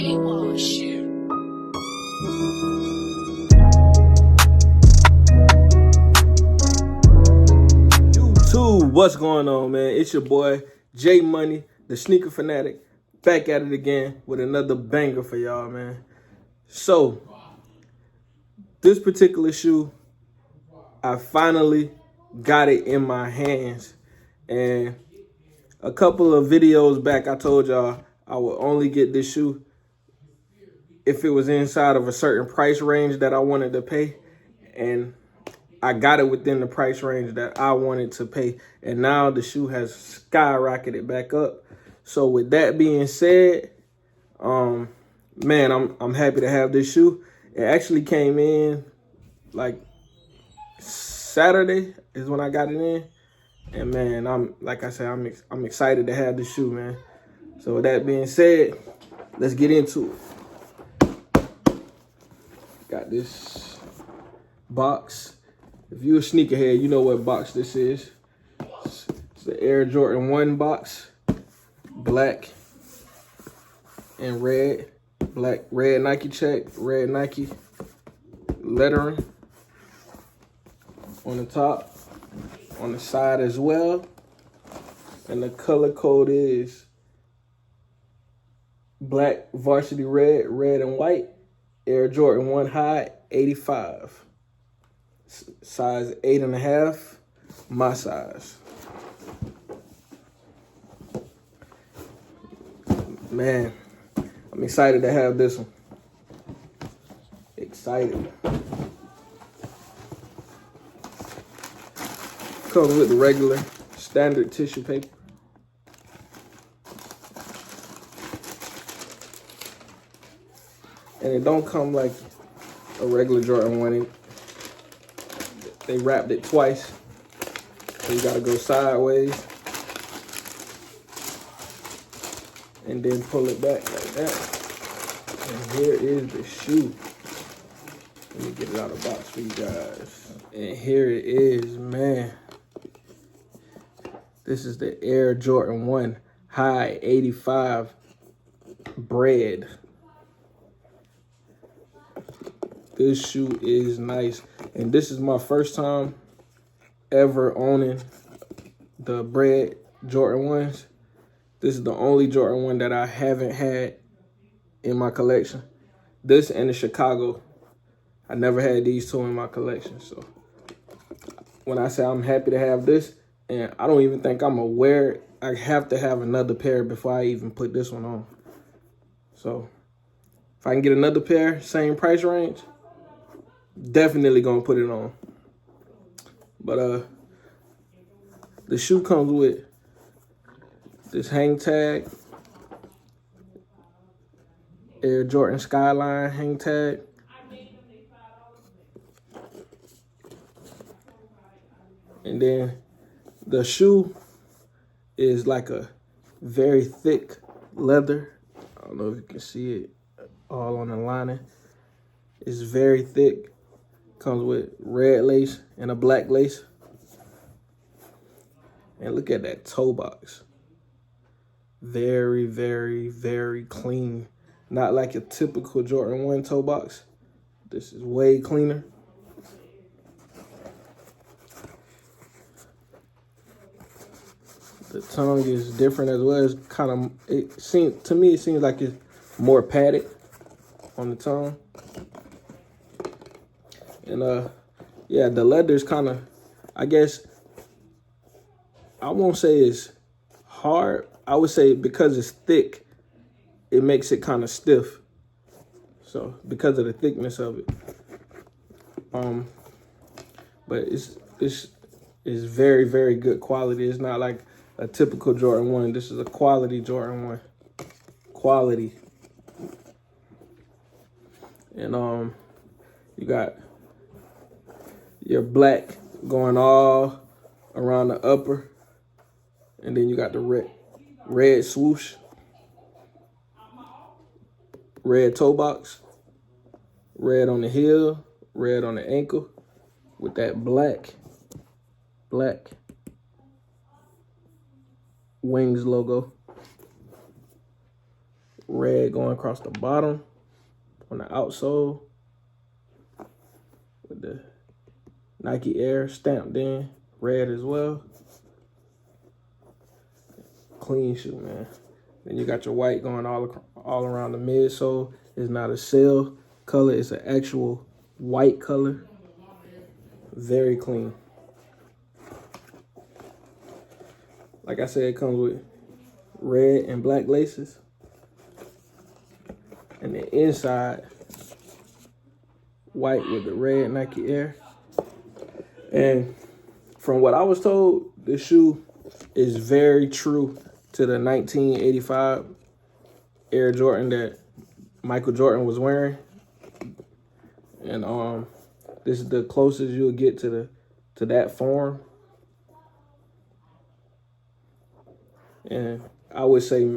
YouTube, what's going on, man? It's your boy J Money, the sneaker fanatic, back at it again with another banger for y'all, man. So this particular shoe, I finally got it in my hands, and a couple of videos back I told y'all I would only get this shoe if it was inside of a certain price range that I wanted to pay, and I got it within the price range that I wanted to pay, and now the shoe has skyrocketed back up. So with that being said, man, I'm happy to have this shoe. It actually came in like Saturday is when I got it in, and man, I'm excited to have this shoe, man. So with that being said, let's get into it. Got this box. If you're a sneakerhead, you know what box this is. It's the Air Jordan 1 box. Black and red. Black, red Nike check, red Nike lettering on the top, on the side as well. And the color code is black varsity red, red and white. Air Jordan 1 high, 85. Size 8.5, my size. Man, I'm excited to have this one. Excited. Comes with the regular standard tissue paper. And it don't come like a regular Jordan 1. They wrapped it twice, so you gotta go sideways and then pull it back like that. And here is the shoe. Let me get it out of the box for you guys. And here it is, man. This is the Air Jordan 1 high 85 Bred. This shoe is nice. And this is my first time ever owning the Bred Jordan 1s. This is the only Jordan 1 that I haven't had in my collection. This and the Chicago. I never had these two in my collection. So when I say I'm happy to have this, and I don't even think I'm gonna wear it, I have to have another pair before I even put this one on. So if I can get another pair, same price range, definitely gonna put it on. But the shoe comes with this hang tag, Air Jordan Skyline hang tag. And then the shoe is like a very thick leather. I don't know if you can see it all on the lining. It's very thick. Comes with red lace and a black lace. And look at that toe box. Very, very, very clean. Not like a typical Jordan 1 toe box. This is way cleaner. The tongue is different as well. It's kind of, to me, it seems like it's more padded on the tongue. And yeah, the leather's kind of, I guess, I won't say it's hard. I would say because it's thick, it makes it kind of stiff. So because of the thickness of it. But it's very, very good quality. It's not like a typical Jordan 1. This is a quality Jordan 1. Quality. And you got your black going all around the upper, and then you got the red swoosh, red toe box, red on the heel, red on the ankle, with that black wings logo. red going across the bottom on the outsole with the Nike Air stamped in red as well. Clean shoe, man. Then you got your white going all around the midsole. It's not a cell color, it's an actual white color. Very clean. Like I said, it comes with red and black laces. And the inside, white with the red Nike Air. And from what I was told, this shoe is very true to the 1985 Air Jordan that Michael Jordan was wearing. And this is the closest you'll get to that form. And I would say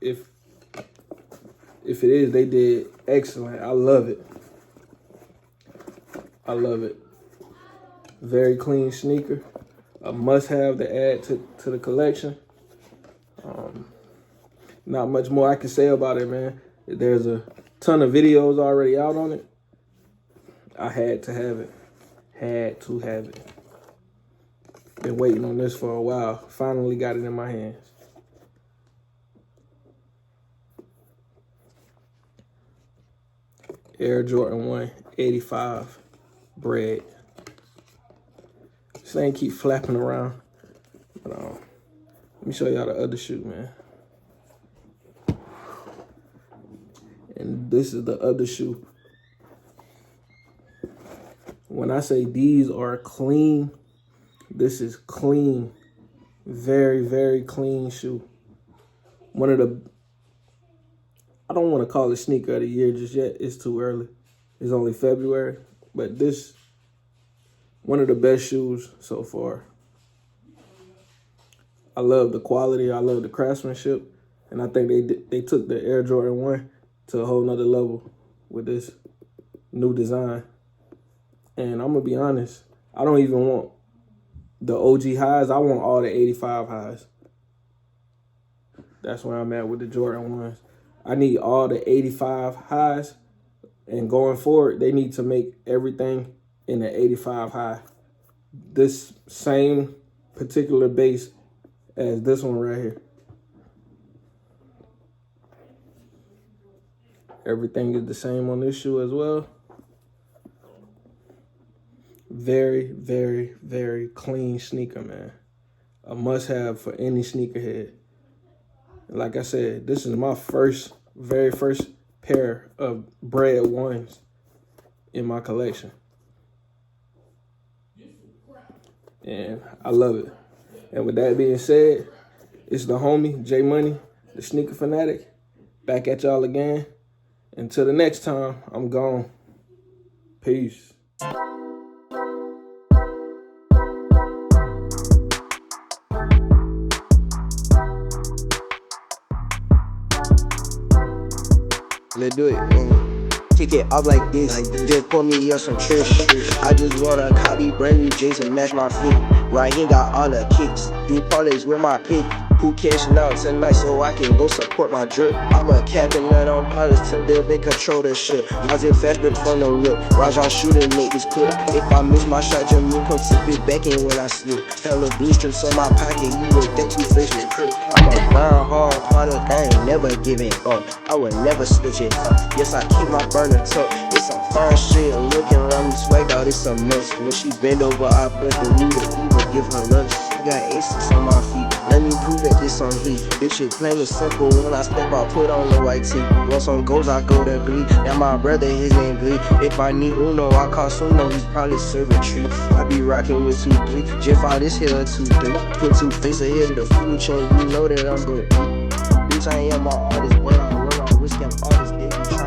if it is, they did excellent. I love it. I love it. Very clean sneaker. A must-have to add to the collection. Not much more I can say about it, man. There's a ton of videos already out on it. I had to have it. Had to have it. Been waiting on this for a while. Finally got it in my hands. Air Jordan 1 85 Bred. This thing keep flapping around. But let me show y'all the other shoe, man. And this is the other shoe. When I say these are clean, this is clean. Very, very clean shoe. One of the, I don't want to call it sneaker of the year just yet. It's too early. It's only February. But this, one of the best shoes so far. I love the quality. I love the craftsmanship. And I think they took the Air Jordan 1 to a whole nother level with this new design. And I'm going to be honest, I don't even want the OG highs. I want all the 85 highs. That's where I'm at with the Jordan 1s. I need all the 85 highs. And going forward, they need to make everything in the 85 high. This same particular base as this one right here. Everything is the same on this shoe as well. Very, very, very clean sneaker, man. A must-have for any sneakerhead. Like I said, this is my very first pair of Bred 1s in my collection. And I love it. And with that being said, it's the homie, J Money, the sneaker fanatic, back at y'all again. Until the next time, I'm gone. Peace. Let's do it. Kick it off like this. Just pour me up some trish. I just wanna copy brand new J's and match my feet. Right here got all the kicks. Do parlays with my pick. Who cashing out tonight so I can go support my drip? I'm a captain that on pilots to live and control this shit. I just fast grip from the rip. Rajon shooting make this clip. If I miss my shot, just move, come tip it back in when I slip. Hella blue strips on my pocket, you would think you fish it crip. I'm a burn hard product, I ain't never giving up. I would never switch it up. Yes, I keep my burner tucked. It's some fine shit, looking around me swag out, it's a mess. When she bend over, I put the leader, Uber, give her lunch. She got aces on my feet, let me prove that this on heat. This shit plain and simple, when I step out, put on the white tee. Want some goals, I go to Glee. Now my brother, his name Glee. If I need Uno, I call Suno, he's probably serving treat. I be rocking with 2-3, Jeff out this here 2-3. Put 2 face ahead of the food chain, you know that I'm good. Bitch, I am my artist, boy, I roll on whiskey, I'm artist, baby.